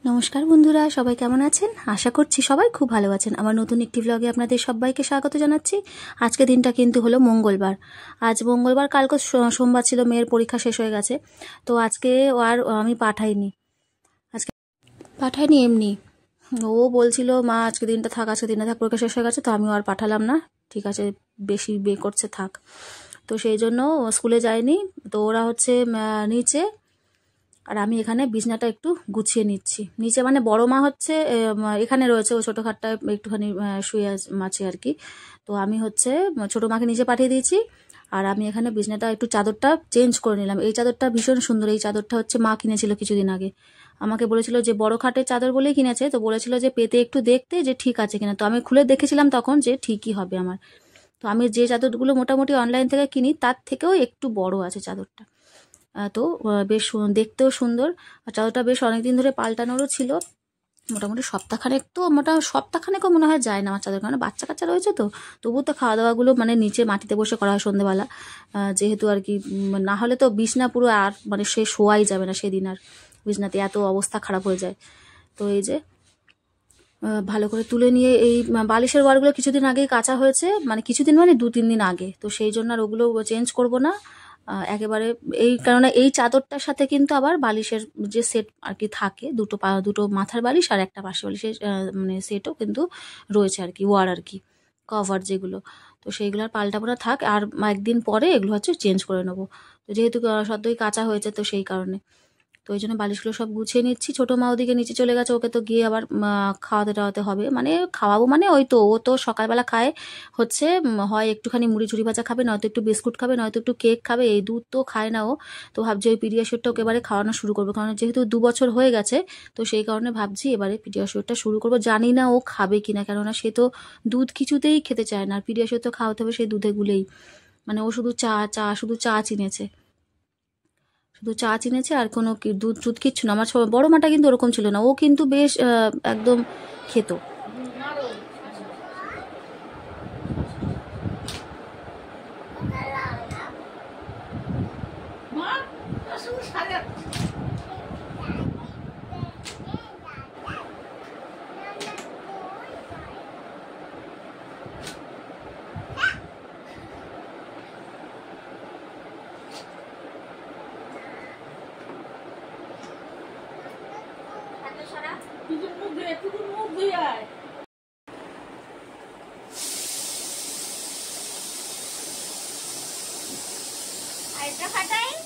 নমস্কার বন্ধুরা, সবাই কেমন আছেন? আশা করছি সবাই খুব ভালো আছেন। আমার নতুন একটি ব্লগে আপনাদের সবাইকে স্বাগত জানাচ্ছি। আজকে দিনটা কিন্তু হলো মঙ্গলবার। আজ মঙ্গলবার, কালকে সোমবার ছিল, মেয়ের পরীক্ষা শেষ হয়ে গেছে। তো আজকে আর আমি পাঠাইনি, এমনি। ও বলছিল মা আজকে দিনটা থাক, পরীক্ষা শেষ হয়ে গেছে, তো আমিও আর পাঠালাম না। ঠিক আছে, বেশি বে করছে থাক। তো সেই জন্য স্কুলে যায়নি। তো ওরা হচ্ছে নিচে, আর আমি এখানে বিছনাটা একটু গুছিয়ে নিচ্ছি। নিচে মানে বড় মা হচ্ছে এখানে রয়েছে, ও ছোটো খাটটায় একটুখানি শুয়ে আছে আর কি। তো আমি হচ্ছে ছোটো মাকে নিচে পাঠিয়ে দিয়েছি, আর আমি এখানে বিছনাটা একটু চাদরটা চেঞ্জ করে নিলাম। এই চাদরটা ভীষণ সুন্দর। এই চাদরটা হচ্ছে মা কিনেছিল কিছুদিন আগে। আমাকে বলেছিল যে বড় খাটের চাদর বলেই কিনেছে, তো বলেছিল যে পেতে একটু দেখতে যে ঠিক আছে কিনা। তো আমি খুলে দেখেছিলাম তখন যে ঠিকই হবে আমার। তো আমি যে চাদরগুলো মোটামুটি অনলাইন থেকে কিনি তার থেকেও একটু বড় আছে চাদরটা। তো বেশ দেখতেও সুন্দর। আর চাদরটা বেশ অনেকদিন ধরে পাল্টানোরও ছিল, মোটামুটি সপ্তাহখানেকও মনে হয় যায় না আমার চাদর, কারণ বাচ্চা কাচ্চা রয়েছে। তো তবু তো খাওয়া দাওয়াগুলো মানে নিচে মাটিতে বসে করা হয় সন্ধ্যেবেলা, যেহেতু আর কি। না হলে তো বিছনা পুরো আর মানে সে শোয়াই যাবে না সেদিন, আর বিছনাতে এত অবস্থা খারাপ হয়ে যায়। তো এই যে ভালো করে তুলে নিয়ে এই বালিশের ওয়ারগুলো কিছুদিন আগেই কাচা হয়েছে, মানে কিছুদিন মানে 2-3 দিন আগে। তো সেই জন্য আর ওগুলো চেঞ্জ করব না একেবারে। এই কারণে এই চাদরটার সাথে কিন্তু আবার বালিশের যে সেট আর কি থাকে, দুটো মাথার বালিশ আর একটা পাশে বালিশের মানে সেটও কিন্তু রয়েছে আর কি, ওয়ার আর কি, কভার যেগুলো। তো সেইগুলো আর পাল্টাবো না, থাক। আর একদিন পরে এগুলো হচ্ছে চেঞ্জ করে নেবো। তো যেহেতু সদ্যই কাঁচা হয়েছে, তো সেই কারণে তো ওই জন্য বালিশগুলো সব গুছিয়ে নিচ্ছি। ছোটো মা ওদিকে নিচে চলে গেছে, ওকে তো গিয়ে আবার খাওয়াতে টাওয়াতে হবে। মানে খাওয়াবো মানে ওই তো, ও তো সকালবেলা খায় হচ্ছে হয় একটুখানি মুড়ি ঝুড়ি ভাজা খাবে, নয়তো একটু বিস্কুট খাবে, নয়তো একটু কেক খাবে। এই দুধ তো খায় না ও। তো ভাবছি ওই পিডিয়াশিওরটা ওকে এবারে খাওয়ানো শুরু করবো, কারণ যেহেতু 2 বছর হয়ে গেছে। তো সেই কারণে ভাবছি এবারে পিডিয়াশিওরটা শুরু করবো। জানি না ও খাবে কিনা, কেননা সে তো দুধ কিছুতেই খেতে চায় না। আর পিডিয়াশিওর তো খাওয়াতে হবে সেই দুধে গুলেই। মানে ও শুধু চা চিনেছে, আর কোনো দুধ টুধ কিচ্ছু না। আমার বড় মাটা কিন্তু ওরকম ছিল না, ও কিন্তু বেশ একদম খেত।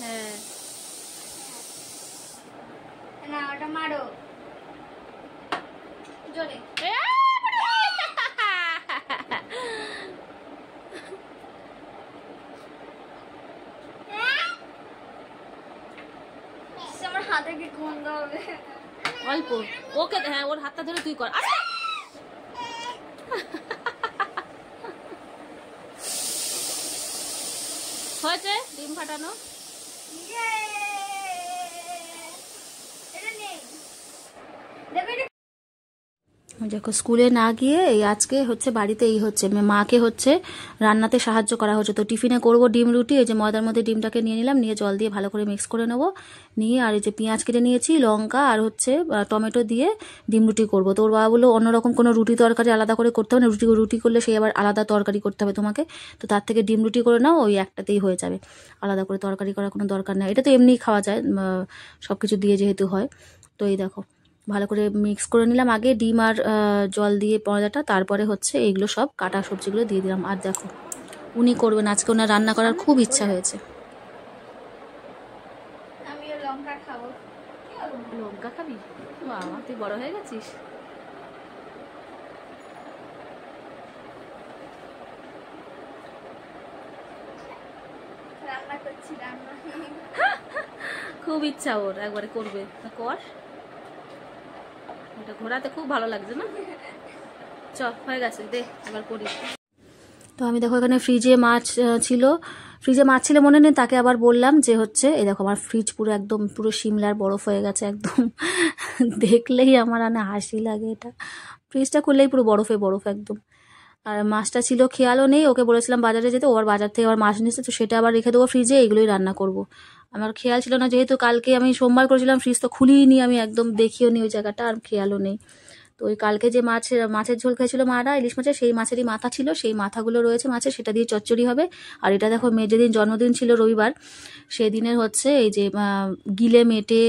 হ্যাঁ না, ওটা মারো জোরে। আমার হাতে কি গন্ধ হবে? অল্প ওকে, হ্যাঁ ওর হাতটা ধরে তুই কর। হয়েছে ডিম ফাটানো। দেখো স্কুলে না গিয়ে এই আজকে হচ্ছে বাড়িতে এই হচ্ছে মাকে হচ্ছে রান্নাতে সাহায্য করা হচ্ছে। তো টিফিনে করব ডিম রুটি। এই যে ময়দার মধ্যে ডিমটাকে নিয়ে নিলাম, নিয়ে জল দিয়ে ভালো করে মিক্স করে নেব। নিয়ে আর এই যে পেঁয়াজ কেটে নিয়েছি, লঙ্কা আর হচ্ছে টমেটো দিয়ে ডিম রুটি করবো। তো ওর বাবা বললো অন্যরকম কোনো রুটি তরকারি আলাদা করে করতে হবে না, রুটি করলে সেই আবার আলাদা তরকারি করতে হবে তোমাকে। তো তার থেকে ডিম রুটি করে নাও, ওই একটাতেই হয়ে যাবে, আলাদা করে তরকারি করার কোনো দরকার নেই। এটা তো এমনিই খাওয়া যায় সব কিছু দিয়ে যেহেতু হয়। তো এই দেখো ভালো করে মিক্স করে নিলাম আগে ডিম আর জল দিয়ে ময়দাটা, তারপরে হচ্ছে এইগুলো সব কাটা সবজিগুলো দিয়ে দিলাম। আর দেখো উনি করবেন আজকে, ওনার রান্না করার খুব ইচ্ছা হয়েছে। আমিও লঙ্কা খাবো। লঙ্কা খাবি? বাবা তুই বড় হয়ে গেছিস। রান্না করছি, রান্না খুব ইচ্ছা ওর, একবারে করবে। কর, এটা ঘোরাতে খুব ভালো লাগছে না? চ হয়ে গেছে, দে এবার করি। তো আমি দেখো এখানে ফ্রিজে মাছ ছিল মনে নেই, তাকে আবার বললাম যে হচ্ছে এই দেখো আমার ফ্রিজ পুরো একদম পুরো শিমলার বরফ হয়ে গেছে একদম। দেখলেই আমার হাসি লাগে। এটা ফ্রিজটা খুললেই পুরো বরফে একদম। আর মাছটা ছিল খেয়ালও নেই, ওকে বলেছিলাম বাজারে যেতে, ও আবার বাজার থেকে আবার মাছ নিয়েছে, তো সেটা আবার রেখে দেবো ফ্রিজে, এগুলোই রান্না করব। আমার খেয়াল ছিল না, যেহেতু কালকে আমি সোমবার করেছিলাম, ফ্রিজ তো খুলিনি আমি, একদম দেখিও নি ওই জায়গাটা, আর খেয়ালও নেই। তো ওই কালকে যে মাছের ঝোল খেয়েছিল মারা ইলিশ মাছের, সেই মাছেরই মাথা ছিল, সেই মাথাগুলো রয়েছে মাছের, সেটা দিয়ে চচ্চড়ি হবে। আর এটা দেখো, মেয়ের যেদিন জন্মদিন ছিল রবিবার, সেদিনের হচ্ছে এই যে গিলে মেটে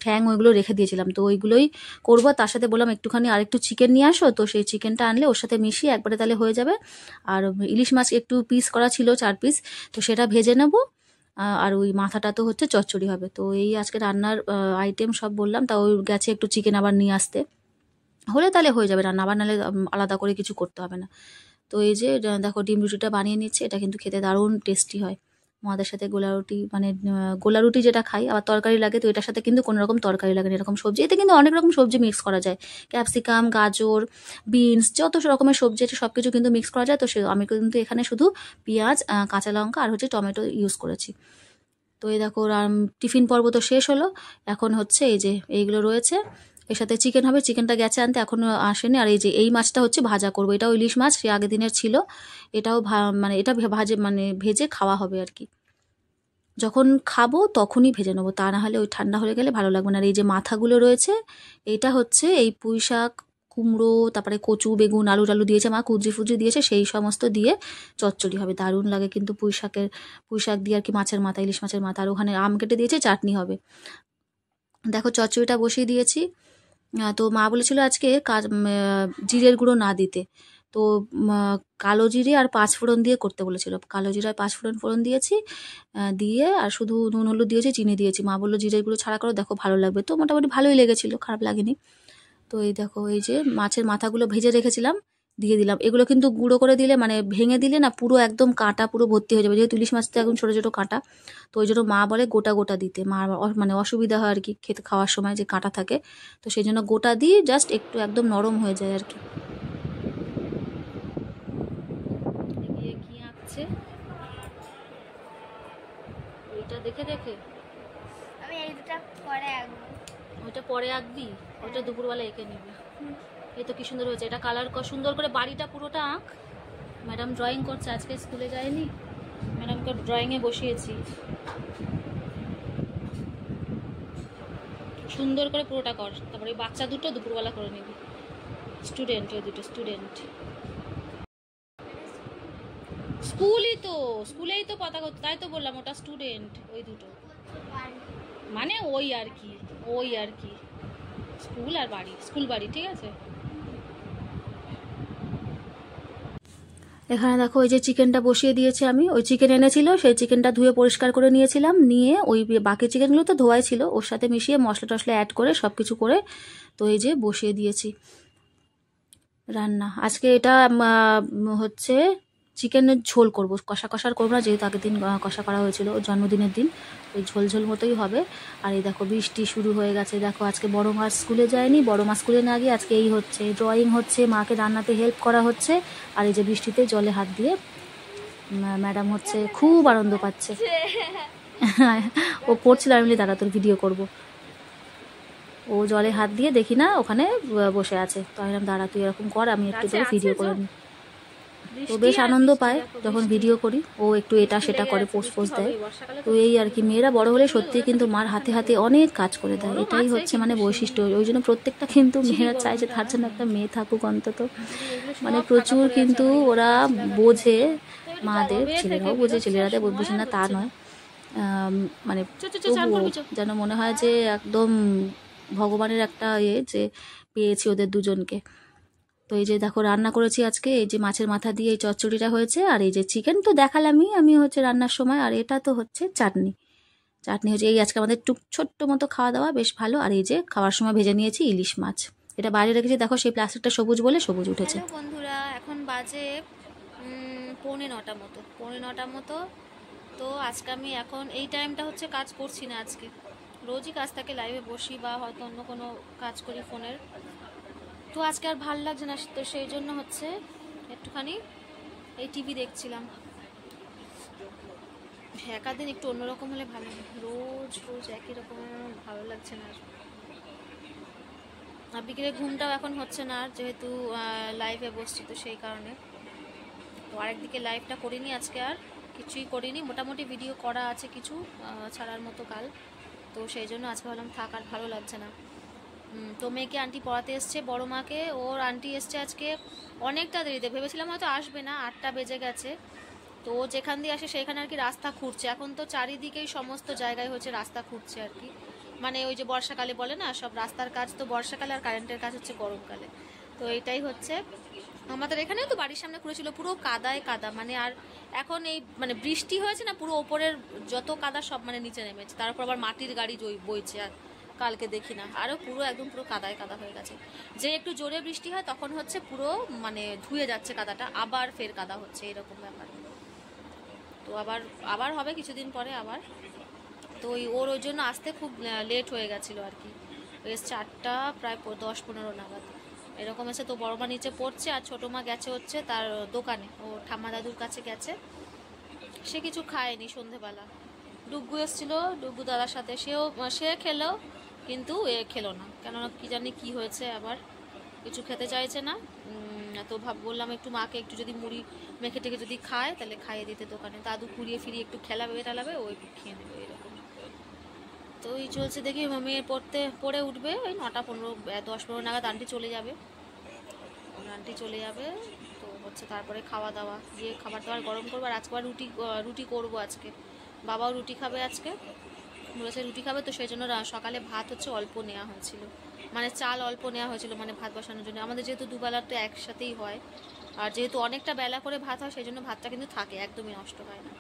ঠ্যাং ওইগুলো রেখে দিয়েছিলাম, তো ওইগুলোই করবো। তার সাথে বললাম একটুখানি আরেকটু চিকেন নিয়ে আসো, তো সেই চিকেনটা আনলে ওর সাথে মিশিয়ে একবারে তাহলে হয়ে যাবে। আর ইলিশ মাছ একটু পিস করা ছিল 4 পিস, তো সেটা ভেজে নেবো। আর ওই মাথাটা তো হচ্ছে চচ্চড়ি হবে। তো এই আজকে রান্নার আইটেম সব বললাম, তা ওই গেছে একটু চিকেন আবার নিয়ে আসতে, হলে তাহলে হয়ে যাবে রান্না, আবার নাহলে আলাদা করে কিছু করতে হবে না। তো এই যে দেখো ডিম রুটিটা বানিয়ে নিচ্ছে, এটা কিন্তু খেতে দারুণ টেস্টি হয়। মদের সাথে গোলা রুটি, মানে গোলা রুটি যেটা খাই আবার তরকারি লাগে, তো এটার সাথে কিন্তু কোনো রকম তরকারি লাগে না, এরকম সবজি, এতে কিন্তু অনেক রকম সবজি মিক্স করা যায়, ক্যাপসিকাম, গাজর, বিনস, যত রকমের সবজি আছে সব কিছু কিন্তু মিক্স করা যায়। তো আমি কিন্তু এখানে শুধু পেঁয়াজ, কাঁচা লঙ্কা আর হচ্ছে টমেটো ইউজ করেছি। তো এই দেখো টিফিন পর্ব তো শেষ হলো, এখন হচ্ছে এই যে এইগুলো রয়েছে, এর সাথে চিকেন হবে, চিকেনটা গেছে আনতে, এখনো আসেনি। আর এই যে এই মাছটা হচ্ছে ভাজা করবো, এটাও ইলিশ মাছ, সে আগের দিনের ছিল, এটাও মানে এটা ভেজে খাওয়া হবে আর কি। যখন খাবো তখনই ভেজে নেবো, তা না হলে ওই ঠান্ডা হয়ে গেলে ভালো লাগবে না। আর এই যে মাথাগুলো রয়েছে, এইটা হচ্ছে এই পুঁই শাক, কুমড়ো, তারপরে কচু, বেগুন, আলু টালু দিয়েছে মা, কুচি ফুচি দিয়েছে, সেই সমস্ত দিয়ে চচ্চড়ি হবে, দারুণ লাগে কিন্তু। পুঁই শাক দিয়ে আর কি, মাছের মাথা, ইলিশ মাছের মাথা, আর ওখানে আম কেটে দিয়েছে, চাটনি হবে। দেখো চচ্চড়িটা বসিয়ে দিয়েছি। তো মা বলেছিল আজকে জিরের গুঁড়ো না দিতে, তো কালো জিরে আর 5 ফোড়ন দিয়ে করতে বলেছিল, কালো জিরে আর 5 ফোড়ন দিয়েছি, দিয়ে আর শুধু নুন হলুদ দিয়েছি, চিনি দিয়েছি। মা বললো জিরের গুঁড়ো ছাড়া করো, দেখো ভালো লাগবে, তো মোটামুটি ভালোই লেগেছিল, খারাপ লাগেনি। তো এই দেখো, এই যে মাছের মাথাগুলো ভেজে রেখেছিলাম, দিয়ে দিলাম। এগুলো কিন্তু গুঁড়ো করে দিলে, মানে ভেঙে দিলে না, পুরো একদম কাঁটা পুরো ভর্তি হয়ে যাবে, যেহেতু ইলিশ মাছটা একদম ছোটো ছোটো কাঁটা, তো ওই জন্য মা বলে গোটা গোটা দিতে, মা মানে অসুবিধা হয় আর কি খেতে, খাওয়ার সময় যে কাঁটা থাকে, তো সেই জন্য গোটা দিই, জাস্ট একটু একদম নরম হয়ে যায় আর কি। এগিয়ে কি আঁকছে ওইটা দেখে দেখে, আমি এই দুটা পরে আঁকবো। ওইটা পরে আঁকবি, ওইটা দুপুরবেলা এঁকে নিবি। এই তো কি সুন্দর হয়েছে, এটা কালার সুন্দর করে, বাড়িটা পুরোটা আঁক। ম্যাডাম ড্রয়িং করছে, আজকে স্কুলে যায়নি, ম্যাডামকে ড্রয়িংয়ে বসিয়েছি, সুন্দর করে পুরোটা কর, তারপরে এই বাচ্চা দুটো দুপুরবেলা করে নিবি, স্টুডেন্ট, ওই দুটো স্টুডেন্ট, স্কুলেই তো পতাকা, তাই তো বললাম ওটা স্টুডেন্ট, ওই দুটো, মানে ওই আর কি স্কুল আর বাড়ি, স্কুল বাড়ি, ঠিক আছে। এখানে দেখো ওই যে চিকেনটা বসিয়ে দিয়েছি আমি, ওই চিকেন এনেছিল, সেই চিকেনটা ধুয়ে পরিষ্কার করে নিয়েছিলাম, নিয়ে ওই বাকি চিকেনগুলো তো ধোয়াই ছিল, ওর সাথে মিশিয়ে মশলা টশলা অ্যাড করে সব কিছু করে, তো এই যে বসিয়ে দিয়েছি রান্না। আজকে এটা হচ্ছে চিকেনের ঝোল করব, কষা কষার করবো না, যেহেতু আগের দিন কষা করা হয়েছিল ওর জন্মদিনের দিন, ওই ঝোল ঝোল মতোই হবে। আর এই দেখো বৃষ্টি শুরু হয়ে গেছে, দেখো আজকে বড় মা স্কুলে যায়নি, বড় মা স্কুলে না গিয়ে আজকে এই হচ্ছে, ড্রয়িং হচ্ছে, মাকে রান্নাতে হেল্প করা হচ্ছে, আর এই যে বৃষ্টিতে জলে হাত দিয়ে ম্যাডাম হচ্ছে খুব আনন্দ পাচ্ছে। ও করছিল, আমি বলি দাঁড়া তোর ভিডিও করব, ও জলে হাত দিয়ে দেখি না ওখানে বসে আছে, তো আমি বললাম দাঁড়া তুই এরকম কর, আমি একটু তোর ভিডিও করে নিই। ও বেশ আনন্দ পায় যখন ভিডিও করি, ও একটু এটা সেটা করে, পোস্ট দেয়। তো এই আর কি, মেয়েরা বড় হলে সত্যি কিন্তু মার হাতে হাতে অনেক কাজ করে দেয়, এটাই হচ্ছে মানে বৈশিষ্ট্য। ওই জন্য প্রত্যেকটা কিন্তু মেয়েরা চায় যে তার জন্য একটা মেয়ে থাকুক অন্তত, মানে প্রচুর কিন্তু ওরা বোঝে, মাদের, ছেলেরাও বোঝে, ছেলেরাতে বোঝে না তা নয়, মানে যেন মনে হয় যে একদম ভগবানের একটা যে পেয়েছি ওদের দুজনকে। তো এই যে দেখো রান্না করেছি আজকে, এই যে মাছের মাথা দিয়ে এই চচ্চড়িটা হয়েছে, আর এই যে চিকেন তো দেখালামই আমি হচ্ছে রান্নার সময়, আর এটা তো হচ্ছে চাটনি হচ্ছে। এই আজকে আমাদের ছোট্ট মতো খাওয়া দাওয়া, বেশ ভালো। আর এই যে খাওয়ার সময় ভেজে নিয়েছি ইলিশ মাছ, এটা বাইরে রেখেছি, দেখো সেই প্লাস্টিকটা সবুজ বলে সবুজ উঠেছে। বন্ধুরা এখন বাজে 9:45 মতো, 9:45 মতো। তো আজকে আমি এখন এই টাইমটা হচ্ছে কাজ করছি না, আজকে রোজই কাজ থাকে, লাইভে বসি বা হয়তো অন্য কোনো কাজ করি ফোনের, তো আজকে আর ভাল লাগছে না, তো সেই জন্য হচ্ছে একটুখানি এই টিভি দেখছিলাম। একার দিন একটু অন্যরকম হলে ভালো, রোজ রোজ একই রকম ভালো লাগছে না। আর বিকেলে ঘুমটাও এখন হচ্ছে না, যেহেতু লাইভে বসছি, তো সেই কারণে তো আরেকদিকে লাইভটা করিনি আজকে, আর কিছুই করিনি, মোটামুটি ভিডিও করা আছে কিছু ছাড়ার মতো কাল, তো সেই জন্য আজকে ভাবলাম থাক, আর ভালো লাগছে না। তো মেয়েকে আন্টি পড়াতে এসছে, বড় মাকে, ওর আন্টি এসছে আজকে অনেকটা দেরিতে, ভেবেছিলাম হয়তো আসবে না, 8টা বেজে গেছে। তো ও যেখান দিয়ে আসে সেখানে আর কি রাস্তা খুঁড়ছে, এখন তো চারিদিকেই সমস্ত জায়গায় হচ্ছে রাস্তা খুঁড়ছে আর কি, মানে ওই যে বর্ষাকালে বলে না সব রাস্তার কাজ, তো বর্ষাকালে, আর কারেন্টের কাজ হচ্ছে গরমকালে। তো এইটাই হচ্ছে আমাদের এখানেও তো বাড়ির সামনে খুঁড়েছিল, পুরো কাদায় কাদা, মানে আর এখন এই মানে বৃষ্টি হয়েছে না, পুরো ওপরের যত কাদা সব মানে নিচে নেমেছে, তারপর আবার মাটির গাড়ি বইছে, আর কালকে দেখি না আরও পুরো একদম পুরো কাদায় কাদা হয়ে গেছে, যে একটু জোরে বৃষ্টি হয় তখন হচ্ছে পুরো মানে ধুয়ে যাচ্ছে কাদাটা, আবার ফের কাদা হচ্ছে, এরকম ব্যাপার। তো আবার আবার হবে কিছুদিন পরে আবার। তো ওর ওই জন্য আসতে খুব লেট হয়ে গেছিলো আর কি, এসছে 8টা প্রায় 10-15 নাগাদ এরকম এসে। তো বড় মা নিচে পড়ছে, আর ছোটো মা গেছে হচ্ছে তার দোকানে, ও ঠাম্মা দাদুর কাছে গেছে, সে কিছু খায়নি সন্ধেবেলা। ডুগ্গু এসেছিলো ডুগ্গু দাদার সাথে, সে খেলো, কিন্তু এ খেলো না, কেননা কি জানি কি হয়েছে, আবার কিছু খেতে চাইছে না। তো বললাম একটু মাকে একটু যদি মুড়ি মেখে টেখে যদি খায় তাহলে খাইয়ে দিতে দোকানে, দাদু ঘুরিয়ে ফিরিয়ে একটু খেলাবে টেলাবে, ও একটু খেয়ে নেবে এরকম। তো এই চলছে, দেখি মেয়ে পড়ে উঠবে ওই 9টা 15 10-15 নাগাদ, আন্টি চলে যাবে, আন্টি চলে যাবে। তো হচ্ছে তারপরে খাওয়া দাওয়া, গিয়ে খাবার দাবার গরম করবো, আর আজকে রুটি করবো আজকে, বাবাও রুটি খাবে আজকে, বলেছে রুটি খাবে, তো সেই জন্য সকালে ভাত হচ্ছে অল্প নেওয়া হয়েছিল, মানে চাল অল্প নেওয়া হয়েছিল, মানে ভাত বসানোর জন্য, আমাদের যেহেতু দুবেলা তো একসাথেই হয়, আর যেহেতু অনেকটা বেলা করে ভাত হয় সেই জন্য ভাতটা কিন্তু থাকে, একদমই নষ্ট হয় না,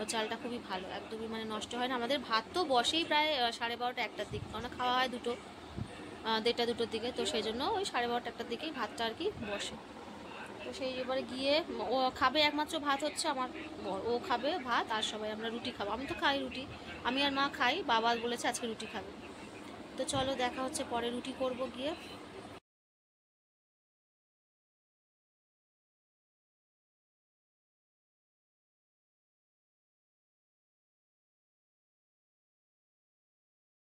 ও চালটা খুবই ভালো, একদমই মানে নষ্ট হয় না। আমাদের ভাত তো বসেই প্রায় 12:30-1টার দিকে, কারণ খাওয়া হয় 1:30-2টোর দিকে, তো সেই জন্য ওই 12:30-1টার দিকেই ভাতটা আর কি বসে। তো সেই এবারে গিয়ে ও খাবে, একমাত্র ভাত হচ্ছে আমার, ও খাবে ভাত, আর সবাই আমরা রুটি খাবো, আমি তো খাই রুটি, আমি আর মা খাই, বাবা বলেছে আজকে রুটি খাবে। তো চলো দেখা হচ্ছে পরে, রুটি করব গিয়ে।